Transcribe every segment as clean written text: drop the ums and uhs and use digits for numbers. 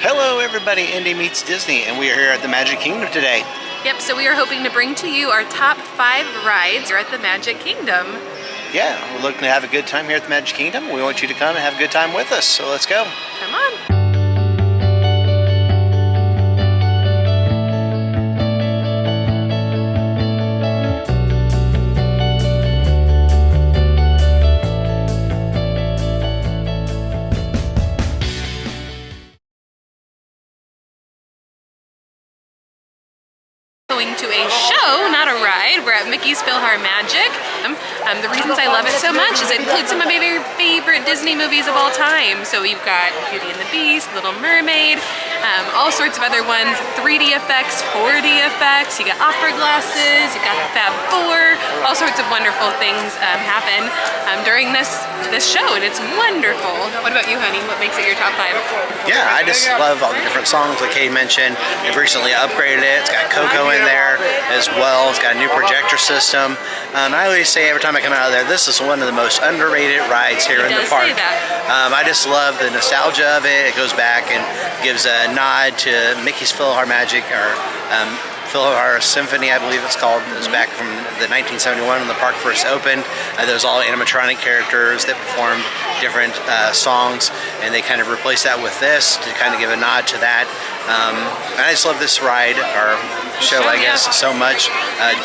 Hello everybody, Indy Meets Disney, and we are here at the Magic Kingdom today. Yep, so we are hoping to bring to you our top 5 rides here at the Magic Kingdom. Yeah, we're looking to have a good time here at the Magic Kingdom. We want you to come and have a good time with us, so let's go. Come on. Going to a show, not a ride. We're at Mickey's Magic. The reasons I love it so much is it includes some of my very favorite Disney movies of all time. So we've got Beauty and the Beast, Little Mermaid, all sorts of other ones, 3D effects, 4D effects, you got opera glasses, you got the Fab Four, all sorts of wonderful things happen during this show, and it's wonderful. What about you, honey? What makes it your top 5? Yeah, I just love all the different songs like Kay mentioned. They've recently upgraded it. It's got Coco in there as well. It's got a new projector system. I always say every time I come out of there, this is one of the most underrated rides here in the park. I just love the nostalgia of it. It goes back and gives a nod to Mickey's Magic, or Phillies Symphony, I believe it's called. It was back from the 1971 when the park first opened. There was all animatronic characters that performed different songs, and they kind of replaced that with this to kind of give a nod to that. And I just love this ride, or show, I guess, so much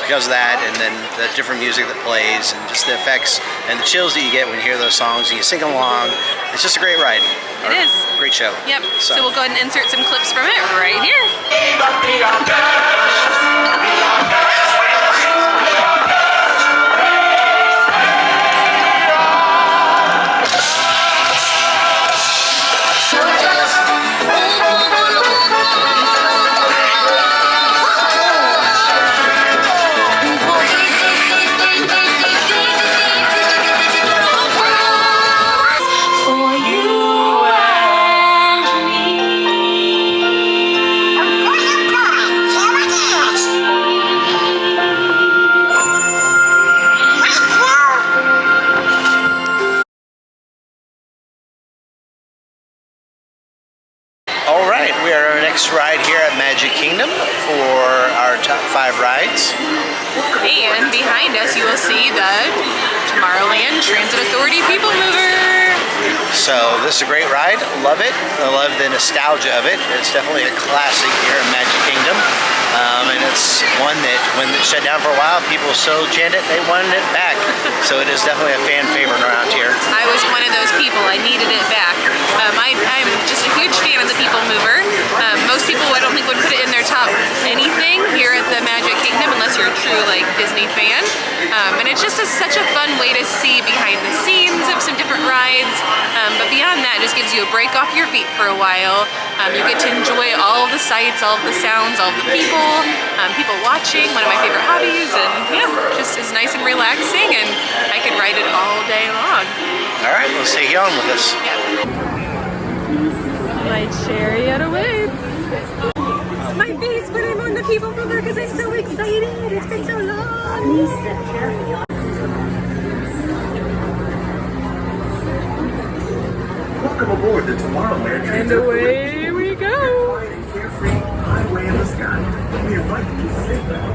because of that, and then the different music that plays, and just the effects and the chills that you get when you hear those songs and you sing along. It's just a great ride. It is. Great show. Yep. So we'll go ahead and insert some clips from it right here. Alright, we are on our next ride here at Magic Kingdom for our top 5 rides. And behind us you will see the Tomorrowland Transit Authority People Mover. So this is a great ride, love it. I love the nostalgia of it. It's definitely a classic here at Magic Kingdom. And it's one that when it shut down for a while, people so chanted it, they wanted it back. So it is definitely a fan favorite around here. I was one of those people, I needed it back. I'm just a huge fan of the People Mover. Most people I don't think would put it in their top anything here at the Magic Kingdom unless you're a true Disney fan. And it's just such a fun way to see behind the scenes of some different rides. But beyond that, it just gives you a break off your feet for a while. You get to enjoy all of the sights, all of the sounds, all of the people, people watching, one of my favorite hobbies, and yeah, just is nice and relaxing, and I could ride it all day long. All right, let's take you on with us. Yeah. My chariot awaits. My face when I'm on the People Mover because I'm so excited. It's been so long. Welcome aboard the Tomorrowland And away we go. Carefree highway in the sky. We invite you to sit down.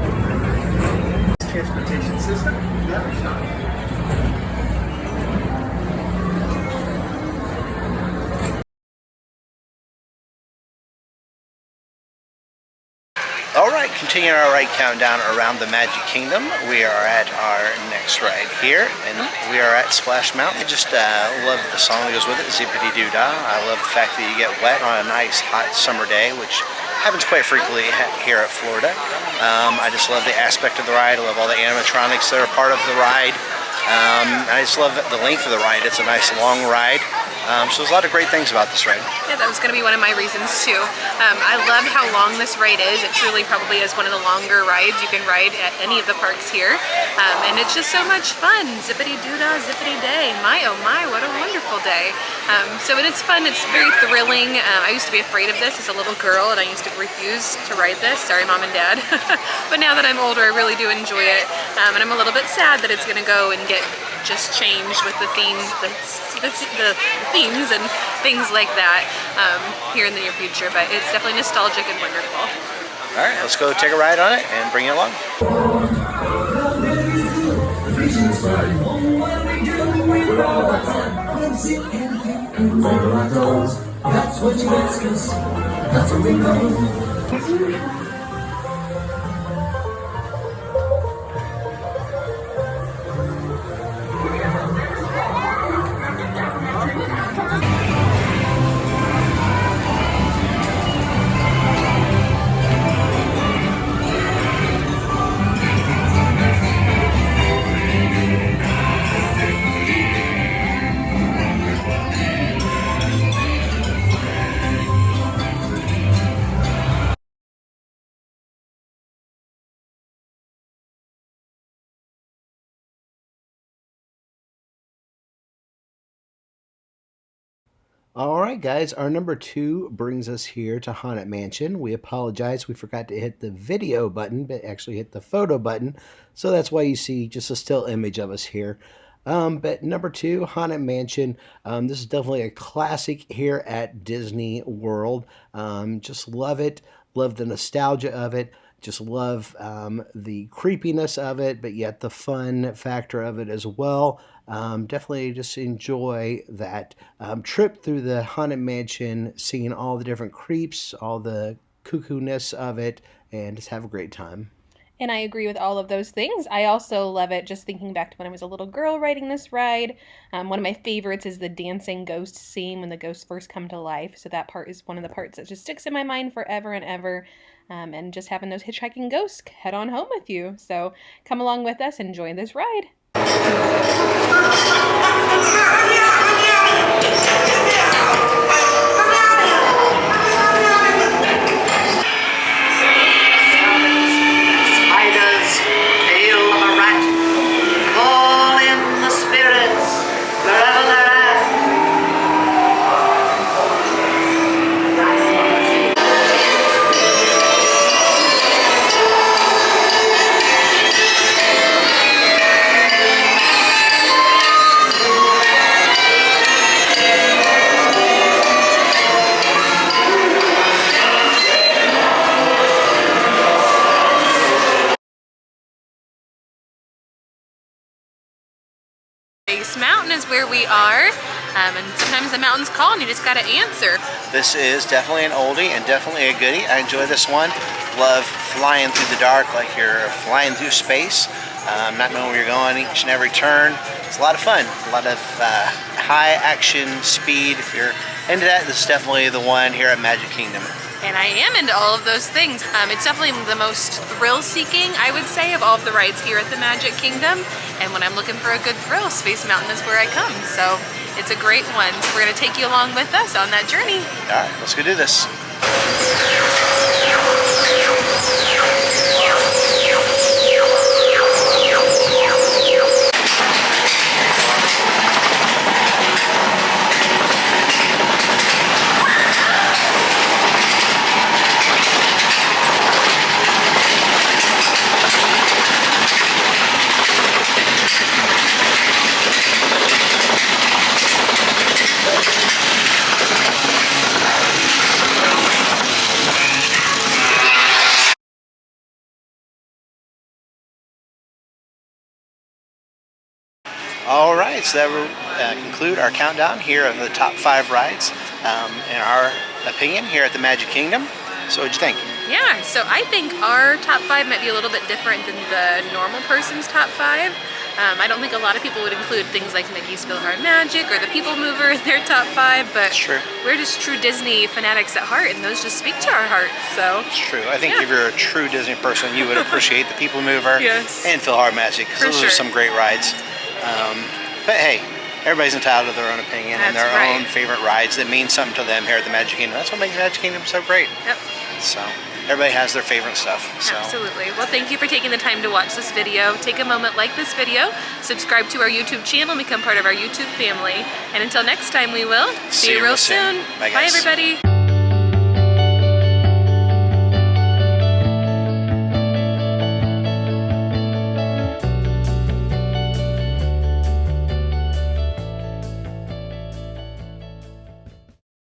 Transportation system never stops. Alright, continuing our ride countdown around the Magic Kingdom. We are at our next ride here, and we are at Splash Mountain. I just love the song that goes with it, Zippity Doo Dah. I love the fact that you get wet on a nice hot summer day, which happens quite frequently here at Florida. I just love the aspect of the ride. I love all the animatronics that are part of the ride. I just love the length of the ride. It's a nice long ride. So there's a lot of great things about this ride. Yeah, that was going to be one of my reasons too. I love how long this ride is. It truly probably is one of the longer rides you can ride at any of the parks here. And it's just so much fun. Zippity-doo-dah, zippity-day. My, oh my, what a wonderful day. So it's fun. It's very thrilling. I used to be afraid of this as a little girl, and I used to refuse to ride this. Sorry, Mom and Dad. But now that I'm older, I really do enjoy it. And I'm a little bit sad that it's going to go and get just changed with the theme, the the themes and things like that here in the near future. But it's definitely nostalgic and wonderful. All right, let's go take a ride on it and bring you along. That's what you ask us. That's what we know. All right, guys, our number 2 brings us here to Haunted Mansion. We apologize, we forgot to hit the video button, but actually hit the photo button. So that's why you see just a still image of us here. But number 2, Haunted Mansion. This is definitely a classic here at Disney World. Just love it. Love the nostalgia of it. Just love the creepiness of it, but yet the fun factor of it as well. Definitely just enjoy that trip through the Haunted Mansion, seeing all the different creeps, all the cuckoo-ness of it, and just have a great time. And I agree with all of those things. I also love it just thinking back to when I was a little girl riding this ride. One of my favorites is the dancing ghost scene when the ghosts first come to life. So that part is one of the parts that just sticks in my mind forever and ever. And just having those hitchhiking ghosts head on home with you. So come along with us and join this ride. Space Mountain is where we are, and sometimes the mountains call and you just gotta answer. This is definitely an oldie and definitely a goodie. I enjoy this one. Love flying through the dark like you're flying through space, not knowing where you're going each and every turn. It's a lot of fun, a lot of high action speed. If you're into that, this is definitely the one here at Magic Kingdom. And I am into all of those things. It's definitely the most thrill-seeking, I would say, of all of the rides here at the Magic Kingdom. And when I'm looking for a good thrill, Space Mountain is where I come. So it's a great one. So we're gonna take you along with us on that journey. All right, let's go do this. All right, so that will conclude our countdown here of the top 5 rides in our opinion here at the Magic Kingdom. So what'd you think? Yeah, so I think our top 5 might be a little bit different than the normal person's top 5. I don't think a lot of people would include things like Mickey's PhilharMagic or the People Mover in their top 5, but we're just true Disney fanatics at heart, and those just speak to our hearts. So it's true. I think if you're a true Disney person, you would appreciate the People Mover and PhilharMagic, because those are some great rides. But hey, everybody's entitled to their own opinion and their own favorite rides that mean something to them here at the Magic Kingdom. That's what makes Magic Kingdom so great. Yep. So everybody has their favorite stuff. So. Absolutely. Well, thank you for taking the time to watch this video. Take a moment, like this video, subscribe to our YouTube channel, and become part of our YouTube family. And until next time, we will see you real soon. Bye, Bye, everybody.